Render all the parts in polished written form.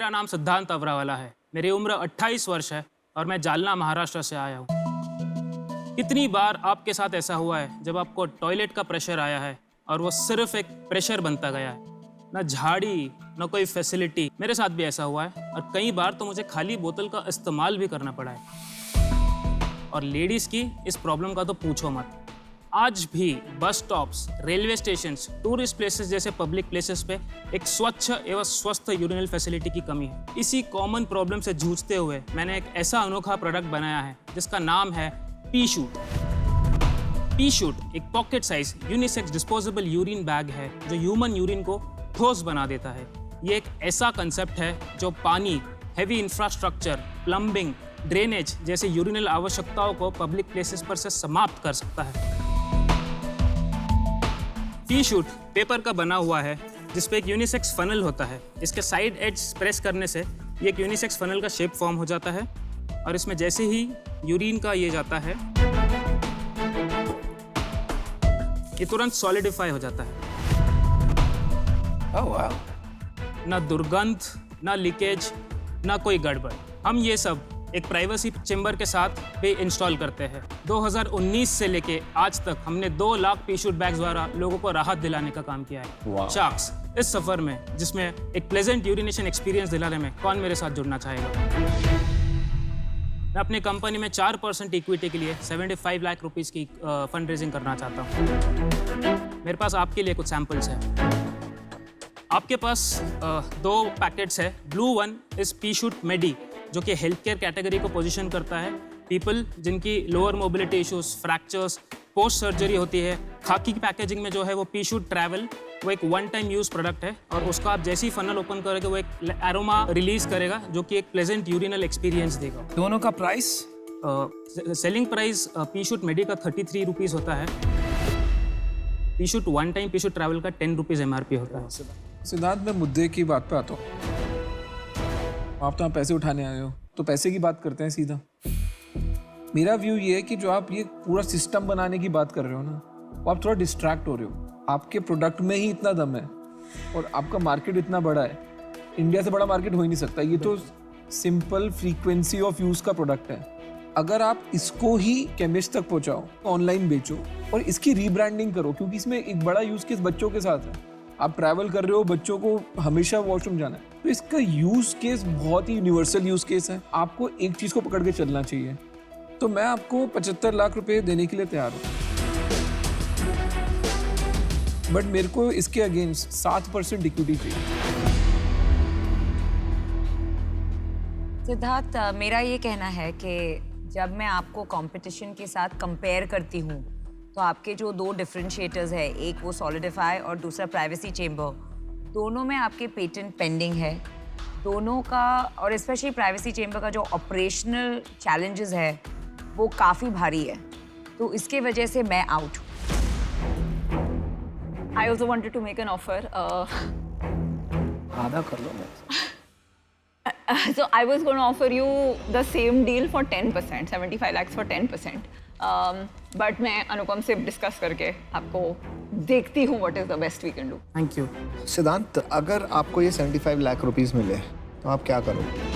मेरा नाम सिद्धांत अवरावाला है। मेरी उम्र 28 वर्ष है और मैं जालना महाराष्ट्र से आया हूँ। कितनी बार आपके साथ ऐसा हुआ है जब आपको टॉयलेट का प्रेशर आया है और वो सिर्फ एक प्रेशर बनता गया है, ना झाड़ी ना कोई फैसिलिटी। मेरे साथ भी ऐसा हुआ है और कई बार तो मुझे खाली बोतल का इस्तेमाल भी करना पड़ा है। और लेडीज की इस प्रॉब्लम का तो पूछो मत। आज भी bus stops, railway stations, tourist places जैसे पब्लिक प्लेसेस पे एक स्वच्छ एवं स्वस्थ यूरिनल फैसिलिटी की कमी है। इसी कॉमन प्रॉब्लम से जूझते हुए मैंने एक ऐसा अनोखा प्रोडक्ट बनाया है जिसका नाम है पी-शूट। पी-शूट एक pocket size unisex disposable urine bag है जो ह्यूमन यूरिन को ठोस बना देता है। ये एक ऐसा कंसेप्ट है जो पानी, हेवी इंफ्रास्ट्रक्चर, प्लम्बिंग, ड्रेनेज जैसे यूरिनल आवश्यकताओं को पब्लिक प्लेसेस पर से समाप्त कर सकता है। पी-शूट पेपर का बना हुआ है जिसपे एक यूनिसेक्स फनल होता है। इसके साइड एज प्रेस करने से ये एक यूनिसेक्स फनल का शेप फॉर्म हो जाता है और इसमें जैसे ही यूरिन का ये जाता है ये तुरंत सॉलिडिफाई हो जाता है। Oh, wow. ना दुर्गंध, ना लीकेज, ना कोई गड़बड़। हम ये सब एक प्राइवेसी चेंबर के साथ भी इंस्टॉल करते हैं। 2019 से लेके आज तक हमने 2 लाख पी-शूट बैग्स द्वारा लोगों को राहत दिलाने का काम किया है। Wow. शार्क्स, इस सफर में जिसमें एक प्लेजेंट यूरिनेशन एक्सपीरियंस दिलाने में कौन मेरे साथ जुड़ना चाहेगा? मैं अपनी कंपनी में 4% इक्विटी के लिए 75 लाख रुपीस की फंड रेजिंग करना चाहता हूँ। मेरे पास आपके लिए कुछ सैंपल्स हैं। आपके पास 2 पैकेट्स है। ब्लू वन इज पी-शूट मेडी जो कि हेल्थ केयर कैटेगरी को पोजीशन करता है। पीपल जिनकी lower mobility issues, fractures, post surgery होती है। खाकी की पैकेजिंग में जो है वो पी-शूट ट्रैवल, वो एक वन टाइम यूज प्रोडक्ट है और उसका आप जैसे ही फनल ओपन करोगे वो एक एरोमा रिलीज करेगा जो कि एक प्लेजेंट यूरिनल एक्सपीरियंस देगा। दोनों का प्राइस? सेलिंग प्राइस पी-शूट मेडी का 33 रुपीज़ होता है। P-shoot one time P-shoot travel का 10 रुपीज़ MRP होता है। सिद्धांत, मैं मुद्दे की बात पे आता हूँ। आप तो यहाँ पैसे उठाने आए हो तो पैसे की बात करते हैं सीधा। मेरा व्यू ये है कि जो आप ये पूरा सिस्टम बनाने की बात कर रहे हो ना, वो आप थोड़ा डिस्ट्रैक्ट हो रहे हो। आपके प्रोडक्ट में ही इतना दम है और आपका मार्केट इतना बड़ा है, इंडिया से बड़ा मार्केट हो ही नहीं सकता। ये तो सिंपल फ्रीक्वेंसी ऑफ यूज़ का प्रोडक्ट है। अगर आप इसको ही केमिस्ट तक पहुँचाओ, ऑनलाइन बेचो और इसकी रीब्रांडिंग करो, क्योंकि इसमें एक बड़ा यूज़ केस बच्चों के साथ है। आप ट्रैवल कर रहे हो, बच्चों को हमेशा वॉशरूम जाना है, तो इसका यूज़ केस बहुत ही यूनिवर्सल यूज़ केस है। आपको एक चीज़ को पकड़ के चलना चाहिए। तो मैं आपको 75 लाख रुपए देने के लिए तैयार हूँ, बट मेरे को इसके अगेंस्ट 7% इक्विटी चाहिए। सिद्धार्थ, मेरा ये कहना है कि जब मैं आपको कंपटीशन के साथ कंपेयर करती हूँ तो आपके जो 2 डिफरेंशिएटर्स है, एक वो सॉलिडिफाई और दूसरा प्राइवेसी चेंबर, दोनों में आपके पेटेंट पेंडिंग है। दोनों का और स्पेशली प्राइवेसी चेंबर का जो ऑपरेशनल चैलेंजेस है वो काफ़ी भारी है, तो इसके वजह से मैं आउट हूँ। I also wanted to make an offer. आधा कर लो। So I was going to offer you the same deal for 10%, 75 lakhs for 10%. But मैं अनुपम से डिस्कस करके आपको देखती हूँ what is the best we can do. Thank you. सिद्धांत, अगर आपको ये 75 लाख रुपीस मिले तो आप क्या करोगे?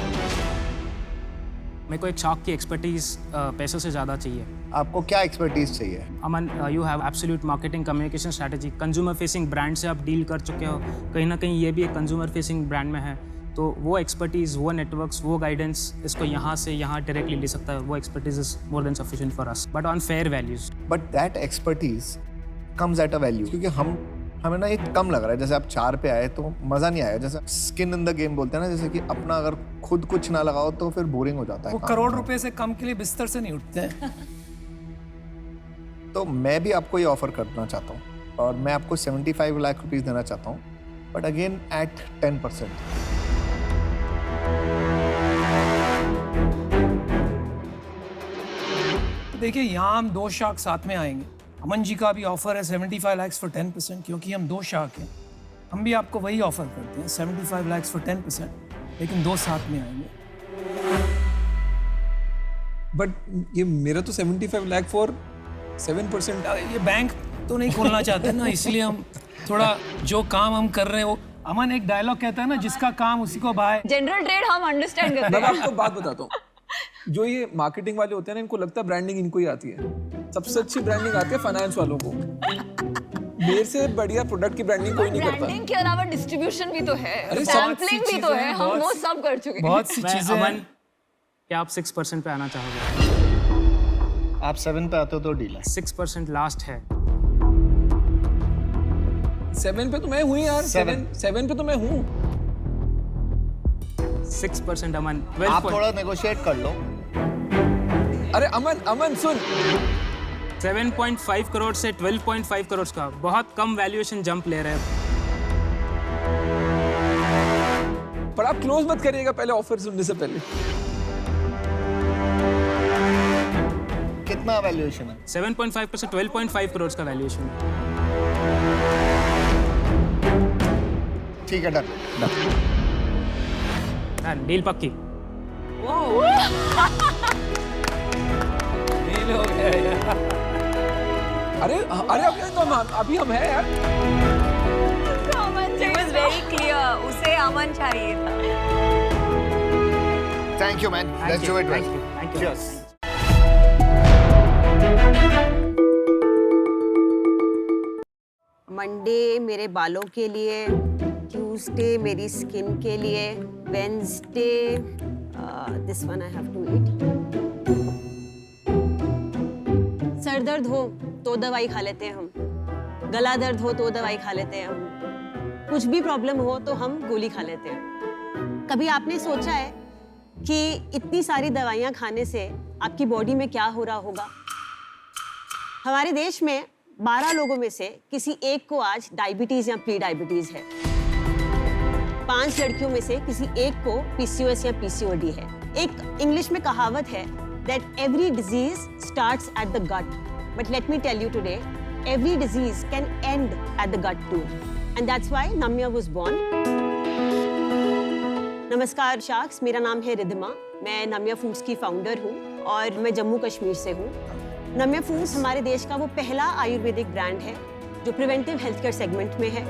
मेरे को एक शार्क की एक्सपर्टीज पैसों से ज़्यादा चाहिए। आपको क्या एक्सपर्टीज चाहिए? Aman, you have absolute marketing communication strategy. Consumer facing brand से आप डील कर चुके हो, कहीं ना कहीं ये भी एक कंज्यूमर फेसिंग ब्रांड में है, तो वो एक्सपर्टीज़, वो नेटवर्क्स, वो गाइडेंस इसको यहाँ से यहाँ डायरेक्टली ले सकता है। वो expertise is more than sufficient for us, but on fair values. But that expertise comes at a value, क्योंकि हमें ना ये कम लग रहा है। जैसे आप 4 पे आए तो मज़ा नहीं आया। जैसे स्किन इन द गेम बोलते हैं ना, जैसे कि अपना अगर खुद कुछ ना लगाओ तो फिर बोरिंग हो जाता है। वो करोड़ रुपए से कम के लिए बिस्तर से नहीं उठते हैं। तो मैं भी आपको ये ऑफर करना चाहता हूँ और मैं आपको 75 लाख रुपीस देना चाहता हूँ, बट अगेन एट 10%। देखिए, यहाँ हम 2 शार्क साथ में आएंगे। अमन जी का भी ऑफर है 75 लाख फॉर 10%, क्योंकि हम 2 शार्क हैं। हम भी आपको वही ऑफर करते हैं 75 लाख फॉर 10%, लेकिन 2 साथ में आएंगे। बट ये मेरा तो 75 लाख फॉर 7%। ये बैंक तो नहीं खोलना चाहते ना, इसलिए हम थोड़ा जो काम हम कर रहे हैं वो अमन एक डायलॉग कहता है ना, जिसका काम उसी को भाए। जनरल ट्रेड हम अंडरस्टैंड करते मैं हैं। आपको बात बताता हूँ, जो ये मार्केटिंग वाले होते हैं ना, इनको लगता है ब्रांडिंग इनको ही आती है। सबसे अच्छी ब्रांडिंग आती है फाइनेंस वालों को। मेरे से बढ़िया प्रोडक्ट की ब्रांडिंग कोई नहीं करता। ब्रांडिंग के अलावा डिस्ट्रीब्यूशन भी तो है, अरे सैम्पलिंग भी तो है, हम वो सब कर चुके हैं। बहुत सी चीजें अमन, हैं। क्या आप 6% पे आना चाहोगे? आप 7 पे आते हो तो डील है। 6% लास्ट है। 7 पे तो मैं हूँ यार। 7 पे तो मैं हूँ। 6% अमन। आप 12 थोड़ा नेगोशिएट कर लो। अरे अमन सुन, 7.5 करोड़ से 12.5 करोड़ का बहुत कम वैल्यूएशन जंप ले रहे हैं। पर आप क्लोज मत करिएगा पहले ऑफर सुनने से पहले। कितना वैल्यूएशन है? 7.5 से 12.5 करोड़ का वैल्यूएशन है। ठीक है, डन। डील पक्की। डील हो गया यार। अरे अभी हम हैं यार। It was very clear. उसे अमन चाहिए था। Thank you man, let's do it Thank you. Cheers. Monday मेरे बालों के लिए, ट्यूसडे मेरी स्किन के लिए, Wednesday this one I have to eat. सर दर्द हो तो दवाई खा लेते हैं हम, गला दर्द हो तो दवाई खा लेते हैं हम, कुछ भी प्रॉब्लम हो तो हम गोली खा लेते हैं। कभी आपने सोचा है कि इतनी सारी दवाइयाँ खाने से आपकी बॉडी में क्या हो रहा होगा? हमारे देश में 12 लोगों में से किसी एक को आज डायबिटीज या प्री डायबिटीज है। 5 लड़कियों में से किसी एक को पीसीओएस या पीसीओडी है। एक इंग्लिश में कहावत है that every disease starts at the gut, but let me tell you today, every disease can end at the gut too, and that's why Namya was born. नमस्कार शार्क्स, मेरा नाम है रिधिमा। मैं नम्या फूड्स की फाउंडर हूँ और मैं जम्मू कश्मीर से हूँ। नम्या फूड्स हमारे देश का वो पहला आयुर्वेदिक ब्रांड है जो प्रिवेंटिव हेल्थ केयर सेगमेंट में है।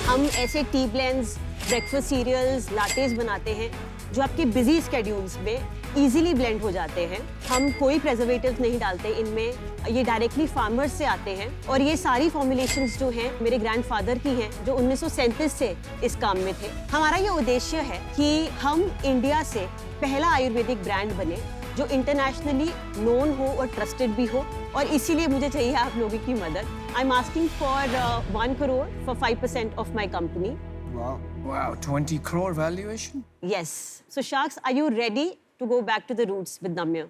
हम ऐसे टी ब्लेंड्स, ब्रेकफास्ट सीरियल्स, लाटेस बनाते हैं जो आपके बिजी स्केड्यूल्स में इजीली ब्लेंड हो जाते हैं। हम कोई प्रिजर्वेटिव्स नहीं डालते इनमें, ये डायरेक्टली फार्मर्स से आते हैं और ये सारी फॉर्मुलेशंस जो हैं मेरे ग्रैंडफादर की हैं जो 1937 से इस काम में थे। हमारा ये उद्देश्य है कि हम इंडिया से पहला आयुर्वेदिक ब्रांड बने जो इंटरनेशनली नोन हो और ट्रस्टेड भी हो, और इसीलिए मुझे चाहिए आप लोगों की मदद। I am asking for 1 crore for 5% of my company. Wow, 20 crore valuation? Yes. So Sharks, are you ready to go back to the roots with Namya?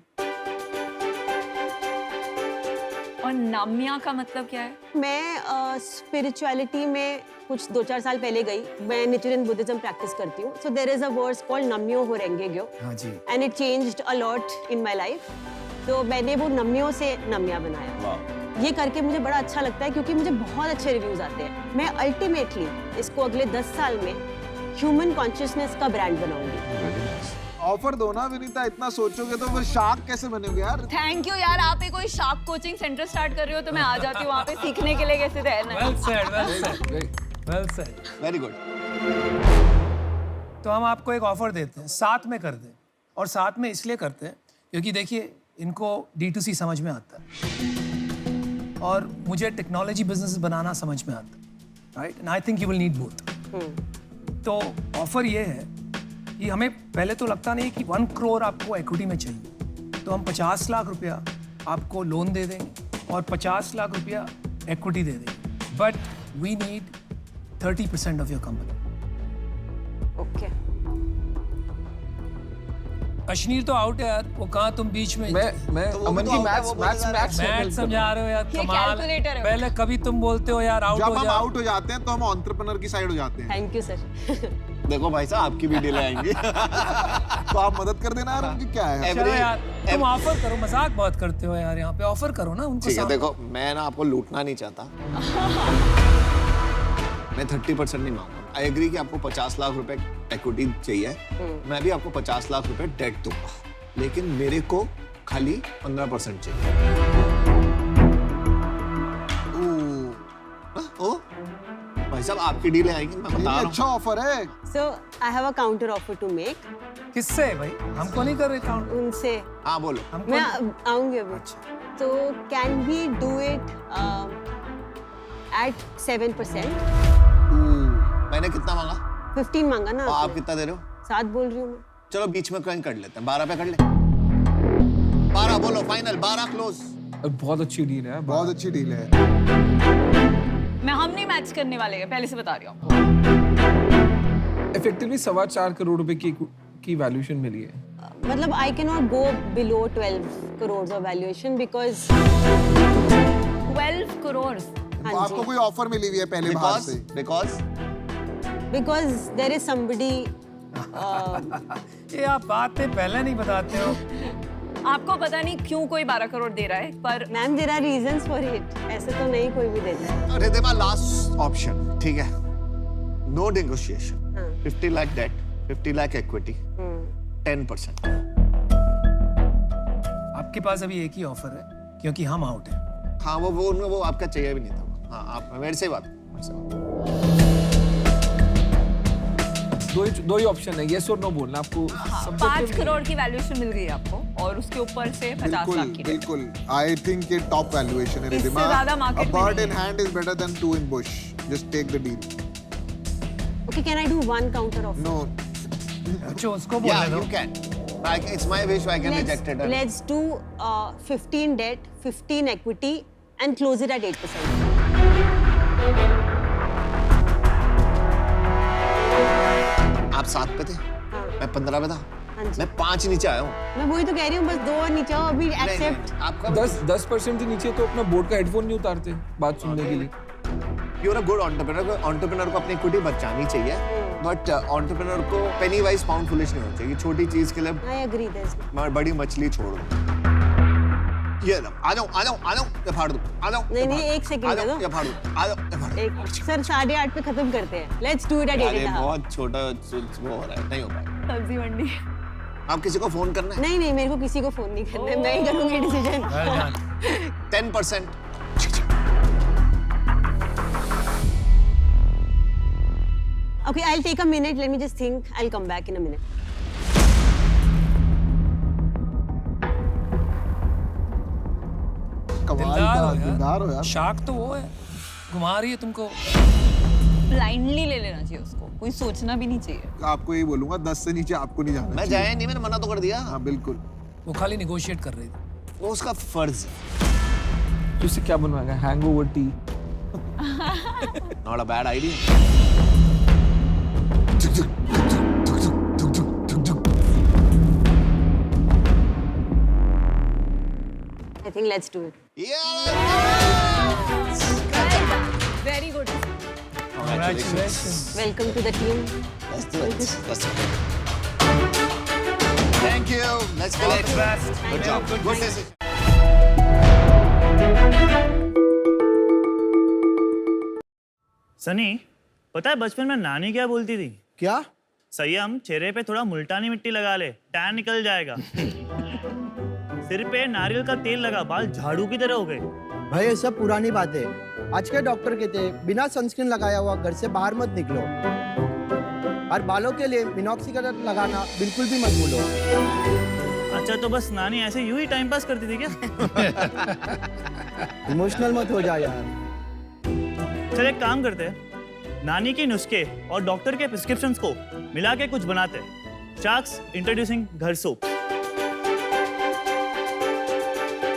और नामिया का मतलब क्या है? मैं स्पिरिचुअलिटी में कुछ 2-4 साल पहले गई। मैं निटिरियन बुद्धिज्म प्रैक्टिस करती हूँ। So there is a verse called Namyo Horengegyo. हाँ जी। And it changed a lot in my life. तो मैंने वो नम्यो से नम्या बनाया। ये करके मुझे बड़ा अच्छा लगता है क्योंकि मुझे बहुत अच्छे रिव्यूज आते हैं। मैं अल्टीमेटली इसको अगले 10 साल में ह्यूमन कॉन्शियसनेस का ब्रांड बनाऊंगी। ऑफर दो ना विनीता, इतना सोचोगे तो फिर शार्क कैसे बनेंगे यार? थैंक यू यार, आप ही कोई शार्क कोचिंग सेंटर स्टार्ट कर रहे हो तो मैं आ जाती हूँ वहाँ पे सीखने के लिए कैसे रहना है। Well said, well said, well said. Very good. तो हम आपको एक ऑफर देते हैं, साथ में कर दें। और साथ में इसलिए करते हैं क्योंकि देखिए इनको D2C समझ में आता है और मुझे टेक्नोलॉजी बिजनेस बनाना समझ में आता है, right? And I think you will need both. तो ऑफर ये है कि हमें पहले तो लगता नहीं कि 1 करोड़ आपको इक्विटी में चाहिए, तो हम 50 लाख रुपया आपको लोन दे देंगे और 50 लाख रुपया इक्विटी दे देंगे, but we need 30% of your company. Okay. Kashmir तो आउट है यार, वो कहाँ तुम बीच में मैं अमन की मैथ्स मैथ समझा रहे हो यार, ये कमाल। calculator है। पहले कभी तुम बोलते हो यार आउट जब हो हम जाओ। आउट हो जाते हैं तो हम एंटरप्रेन्योर की साइड हो जाते हैं। Thank you sir. देखो भाई साहब, आपकी भी डील आएंगी। तो आप मदद कर देना यार, उनकी क्या है? चलो यार तुम ऑफर करो, मजाक बहुत करते हो यार, यहाँ पे ऑफर करो ना उनको। ठीक है, सामने। देखो मैं ना आपको लूटना नहीं चाहता। मैं 30% नहीं मांगूंगा। आई एग्री कि आपको 50 लाख रुपए इक्विटी चाहिए, मैं भी आपको 50 लाख रुपए डेट दूंगा, लेकिन मेरे को खाली 15% चाहिए। ओ भाई भाई साहब आपकी डील आएगी, मैं ये बता रहा हूँ। अच्छा ऑफर है। So I have a counter offer to make. किससे भाई? हमको नहीं कर रहे काउंट। उनसे हाँ बोलो। हमको मैं नहीं- आऊंगी अभी। तो can we do it at 7%? मैंने कितना मांगा 15 मांगा ना और आप आपने। कितना दे रहे हो? 7 बोल रही हूँ मैं। चलो बीच में कहीं कर लेते हैं, 12 पे कर ले। 12 बोलो फाइनल, 12 क्लोज। बहुत अच्छी डील है। बहुत अच्छी डील है। हम नहीं मैच करने वाले हैं, पहले से बता रही हूँ आपको। इफेक्टिवली 4.25 करोड़ रुपए की वैल्यूएशन मिली है। मतलब I cannot go below 12 crores of valuation because 12 crore. तो आपको कोई ऑफर मिली हुई है पहले बाहर से? because there is somebody ये आप बातें पहले नहीं बताते हो। आपको पता नहीं क्यों कोई 12 करोड़ दे रहा है, पर ma'am there are reasons for it. ऐसे तो नहीं कोई भी देता है। रिद्धिमा लास्ट ऑप्शन, ठीक है? No negotiation. 50 lakh debt, 50 lakh equity, 10%। आपके पास अभी एक ही ऑफर है क्योंकि हम आउट हैं। हाँ वो आपका चाहिए भी नहीं था। हाँ आप मेरे से बात। दो ही ऑप्शन है, यस और नो बोलना आपको। 5 करोड़ की वैल्यूएशन मिल गई आपको और उसके ऊपर से 50 बिल्कुल लाख की। बिल्कुल। आई थिंक ये टॉप वैल्यूएशन है इससे रिद्धिमा। ज्यादा market A में bird नहीं in hand is better than 2 in bush. Just take the deal. Okay, can I do one counter offer? No. अच्छा उसको Yeah, बोलने you दो। can. It's my wish. I can reject it. Let's do 15 debt, 15 equity, and close it at 8%. आप 7 पे थे, हाँ। मैं 15 पे था, हाँ जी। मैं 5 नीचे आया हूँ। मैं वही तो कह रही हूँ, बस 2 और नीचे आओ अभी नहीं, एक्सेप्ट। नहीं, आपका 10% से नीचे तो अपना बोर्ड का हेडफोन नहीं उतारते बात सुनने के लिए। you're a good entrepreneur. entrepreneur को अपनी इक्विटी बचानी चाहिए, बट entrepreneur को penny wise pound foolish नहीं होना चाहिए। छोटी चीज के लिए I agree this. मैं बड़ी मछली छोड़ दूँ। ये लो, आ जाओ, ये फाड़ दूँ, आ जाओ। नहीं, नहीं, एक second दे दो। ये फाड़ दूँ, आ जाओ, ये फाड़ दूँ। एक सर 8:30 पे खत्म करते हैं। Let's do it at 8 अरे and a half. बहुत छोटा वो हो रहा है, नहीं हो पाएगा। सब्जी मंडी। आप किसी को फोन करना है? नहीं नहीं, मेरे को किसी को फोन नहीं करना है, मैं ही करूंगी decision. Well done. 10%। Okay, I'll take a minute. Let me just think. I'll come back in a minute. कमाल दिलदार का हो यार। दिलदार हो यार। शार्क तो वो है, घुमा रही है तुमको। ब्लाइंडली ले लेना चाहिए उसको, कोई सोचना भी नहीं चाहिए। आपको ये बोलूंगा 10 से नीचे आपको नहीं जाना मैं चाहिए। जाया नहीं, मैंने मना तो कर दिया। हाँ बिल्कुल। वो खाली निगोशिएट कर रही थी। वो उसका फर्ज है। तो इससे क्या बनवाएगा? Hangover tea. Not a bad idea. I think let's do it. Very good. Congratulations. Welcome to the team. Let's do it. Let's do it. Thank you. Let's go. All the best. Good job. Good decision. Sunny, पता है बचपन में नानी क्या बोलती थी? क्या? संयम, चेहरे पे थोड़ा मुल्तानी मिट्टी लगा ले, टैन निकल जाएगा। सिर पे नारियल का तेल लगा, बाल झाड़ू की तरह हो गए। भाई ये सब पुरानी बात है। आज के डॉक्टर कहते हैं बिना सनस्क्रीन लगाया हुआ घर से बाहर मत निकलो और बालों के लिए मिनॉक्सिडिल लगाना बिल्कुल भी मत भूलो। अच्छा, तो बस नानी ऐसे यूं ही टाइम पास करती थी क्या? इमोशनल मत हो जा यार। चल एक काम करते हैं, नानी के नुस्खे और डॉक्टर के प्रिस्क्रिप्शंस को मिला के कुछ बनाते हैं। शार्क्स इंट्रोड्यूसिंग घर सोप।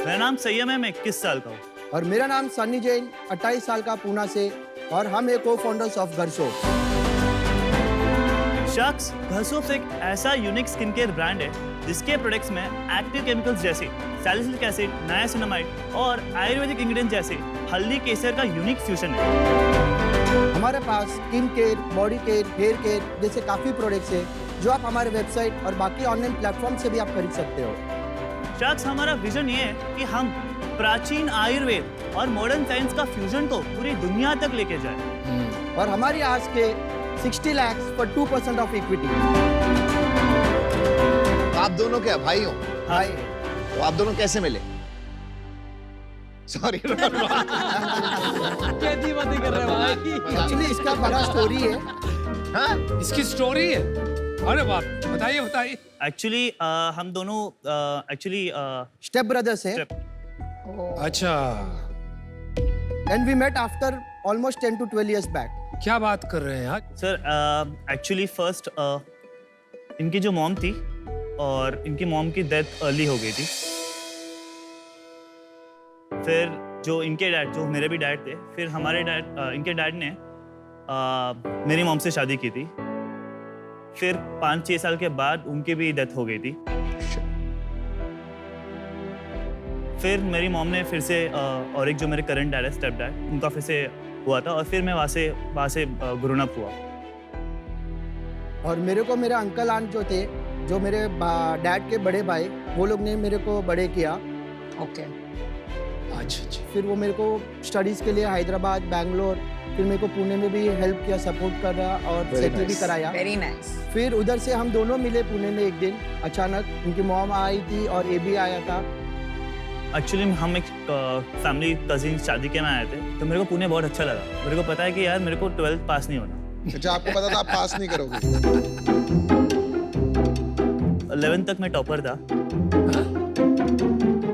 मेरा नाम संयम है, मैं 21 साल का हूँ। और मेरा नाम सन्नी जैन, 28 साल का पूना से, और हम एक को-फाउंडर्स ऑफ घर सोप। शार्क्स घर सोप्स एक ऐसा यूनिक स्किन केयर ब्रांड है जिसके प्रोडक्ट्स में एक्टिव केमिकल्स जैसे सैलिसिलिक एसिड, नायासिनामाइड और आयुर्वेदिक इंग्रेडिएंट्स जैसे हल्दी केसर का यूनिक फ्यूजन है। हमारे पास skin care, body care, hair care जैसे काफ़ी प्रोडक्ट्स हैं जो आप हमारे वेबसाइट और बाकी ऑनलाइन प्लेटफॉर्म से भी आप खरीद सकते हो। शार्क्स, हमारा विजन ये है कि हम प्राचीन आयुर्वेद और मॉडर्न साइंस का फ्यूजन को पूरी दुनिया तक लेके जाए। और हमारी आज के 60 लाख फॉर 2% ऑफ इक्विटी। आप दोनों क्या भाई हो? भाई तो आप दोनों कैसे मिले? सॉरी कैसी बातें कर रहे हो भाई? एक्चुअली इसका बड़ा स्टोरी है। इसकी स्टोरी है। अरे बाप, बताइए बताइए। एक्चुअली हम दोनों एक्चुअली स्टेप ब्रदर्स है अच्छा, and we met after almost 10 to 12 years back. क्या बात कर रहे हैं यार? सर एक्चुअली फर्स्ट इनकी जो मॉम थी और इनकी मॉम की डेथ अर्ली हो गई थी। फिर जो इनके डैड, जो मेरे भी डैड थे, फिर हमारे डैड, इनके डैड ने मेरी मॉम से शादी की थी। फिर 5-6 साल के बाद उनकी भी डेथ हो गई थी। फिर मेरी मॉम ने फिर से और एक जो मेरे करंट डैड है, स्टेप डैड, उनका फिर से हुआ था और फिर मैं वहाँ से ग्रोन अप हुआ। और मेरे को मेरे अंकल आंट जो थे, जो मेरे डैड के बड़े भाई, वो लोग ने मेरे को बड़े किया। ओके। अच्छा। फिर वो मेरे को स्टडीज़ के लिए हैदराबाद, बैंगलोर, फिर मेरे को पुणे में भी हेल्प किया, सपोर्ट कर रहा और सेटल भी कराया। Very nice. फिर उधर से हम दोनों मिले पुणे में एक दिन अचानक। उनकी मॉम आई थी और ये भी आया था। एक्चुअली हम एक फैमिली कजिन शादी के में आए थे, तो मेरे को पुणे बहुत अच्छा लगा। मेरे को पता है कि यार मेरे को 12th पास नहीं होना। अच्छा, आपको पता था आप पास नहीं करोगे? 11th तक मैं टॉपर था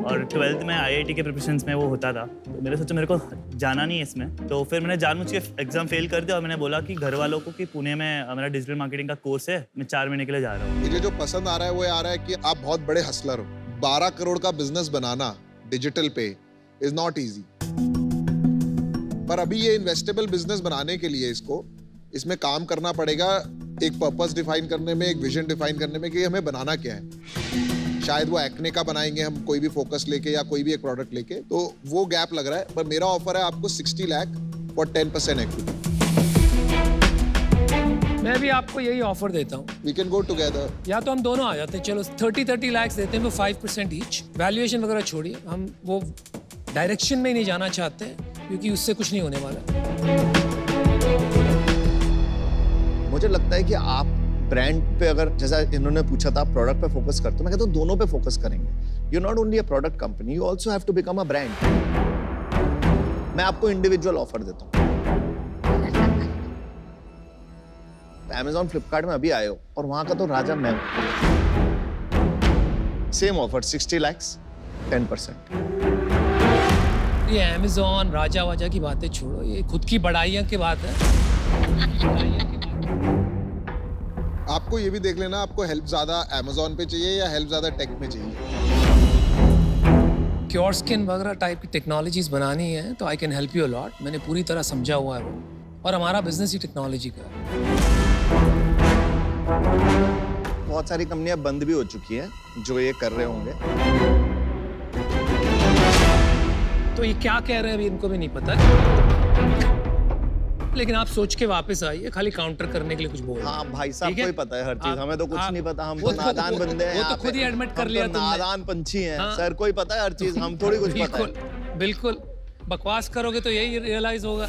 और 12th में IIT के प्रिपरेशंस में वो होता था। तो मेरे सोचा मेरे को जाना नहीं है इसमें, तो फिर मैंने जानबूझ के एग्जाम फेल कर दिया और मैंने बोला कि घर वालों को कि पुणे में मेरा डिजिटल मार्केटिंग का कोर्स है, मैं 4 महीने के लिए जा रहा हूँ। मुझे जो पसंद आ रहा है वो आ रहा है कि आप बहुत बड़े हसलर हो। 12 करोड़ का बिजनेस बनाना डिजिटल पे इज नॉट इजी, पर अभी ये इन्वेस्टेबल बिजनेस बनाने के लिए इसमें काम करना पड़ेगा, एक पर्पस डिफाइन करने में, एक विजन डिफाइन करने में कि हमें बनाना क्या है। शायद वो एक्ने का बनाएंगे हम कोई भी फोकस लेके या कोई भी एक प्रोडक्ट लेके, तो वो गैप लग रहा है। पर मेरा ऑफर है आपको 60 लाख फॉर 10% इक्विटी। मैं भी आपको यही ऑफर देता हूँ। We can go together. या तो हम दोनों आ जाते हैं, चलो 30 लाख देते हैं, वो 5% ईच। वैल्यूएशन वगैरह छोड़िए, हम वो डायरेक्शन में ही नहीं जाना चाहते क्योंकि उससे कुछ नहीं होने वाला। मुझे लगता है कि आप ब्रांड पे, अगर जैसा इन्होंने पूछा था प्रोडक्ट पे फोकस करते हो, मैं कहता हूँ दोनों पे फोकस करेंगे। You not only a product company, you also have to become a brand. मैं आपको इंडिविजुअल ऑफर देता हूँ। Amazon, फ्लिपकार्ट में अभी आए हो और वहां का तो राजा मैं हूं। Same offer 60 lakh 10%। ये Amazon राजा वाजा की बातें छोड़ो, ये खुद की बड़ाइयां की बात है। आपको ये भी देख लेना, आपको हेल्प ज्यादा Amazon पे चाहिए या हेल्प ज्यादा टेक में चाहिए। क्योर स्किन वगैरह टाइप की टेक्नोलॉजीज बनानी है तो I can help you a lot. मैंने पूरी तरह समझा हुआ है वो, और हमारा बिजनेस ही टेक्नोलॉजी का है। बहुत सारी कंपनियां बंद भी हो चुकी हैं जो ये कर रहे होंगे। तो ये क्या कह रहे हैं अभी इनको भी नहीं पता, लेकिन आप सोच के वापस आइए, खाली काउंटर करने के लिए कुछ बोल। हाँ भाई साहब, कोई पता है हर चीज, हमें तो कुछ नहीं पता, हम तो नादान बंदे हैं। वो तो खुद ही एडमिट कर लिया तुमने। नादान पंछी हैं सर, कोई पता है हर चीज, हम थोड़ी कुछ पता है। बिल्कुल, बकवास करोगे तो यही रियलाइज होगा।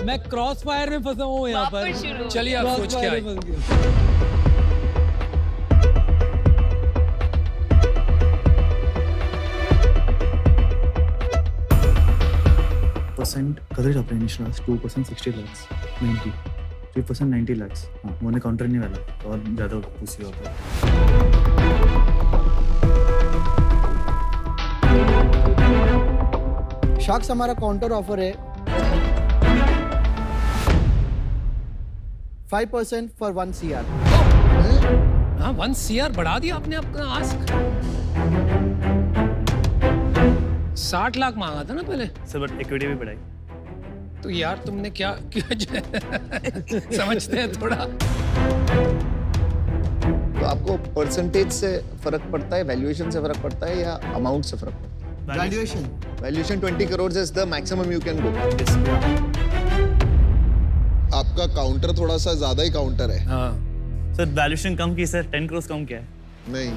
मैं क्रॉस फायर में फंसा हूँ यहाँ पर। चलिए आप सोच के आइए। Percent coverage of initial 2% 60 lakhs 90 3% 90 lakhs। हाँ, मैंने काउंटर नहीं वाला और ज़्यादा उसी होता है। शॉक्स हमारा काउंटर ऑफर है 5% फॉर 1 CR। हाँ, 1 CR बढ़ा दिया आपने अपना आस्क। 60 लाख मांगा था ना पहले सर, बट इक्विटी भी बढ़ाई। तो यार तुमने क्या समझते हैं थोड़ा। तो आपको परसेंटेज से फर्क पड़ता है, वैल्यूएशन से फर्क पड़ता है या अमाउंट से फर्क पड़ता है? Valuation 20 crore is the maximum you can go. आपका काउंटर थोड़ा सा ज्यादा ही काउंटर है। हाँ सर, वैल्यूएशन कम की सर, 10 करोड़ कम क्या है? नहीं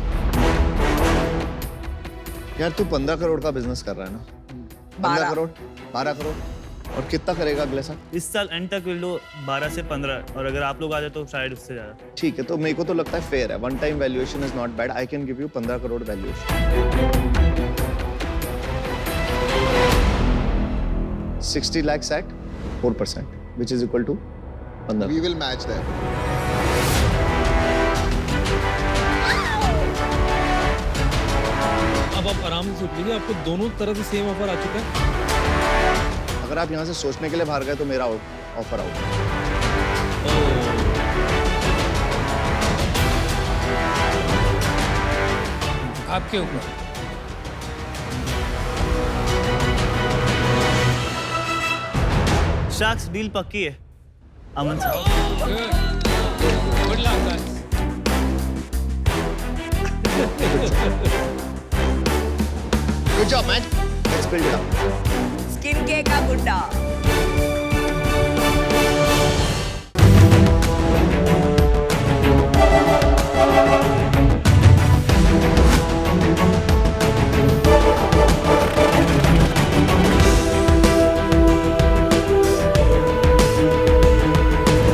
यार, तू 15 करोड़ का बिजनेस कर रहा है ना? 12 करोड़ 12 करोड़ और कितना करेगा अगले साल? इस साल एंड तक विल डू 12 से 15, और अगर आप लोग आ जाए तो शायद उससे ज्यादा। ठीक है, तो मेरे को तो लगता है फेयर है। One time valuation is not bad. I can give you 15 crore valuation. 60 lakhs at 4%, which is equal to 15. We will match that. अब आप आराम से सोच लीजिए, आपको दोनों तरह से सेम ऑफर आ चुका है। अगर आप यहाँ से सोचने के लिए बाहर गए तो मेरा ऑफर आउट। आपके ऊपर। शार्क्स डील पक्की है अमन साहब। Good luck guys. Good job, man. Let's build it up. Skin के का गुड्डा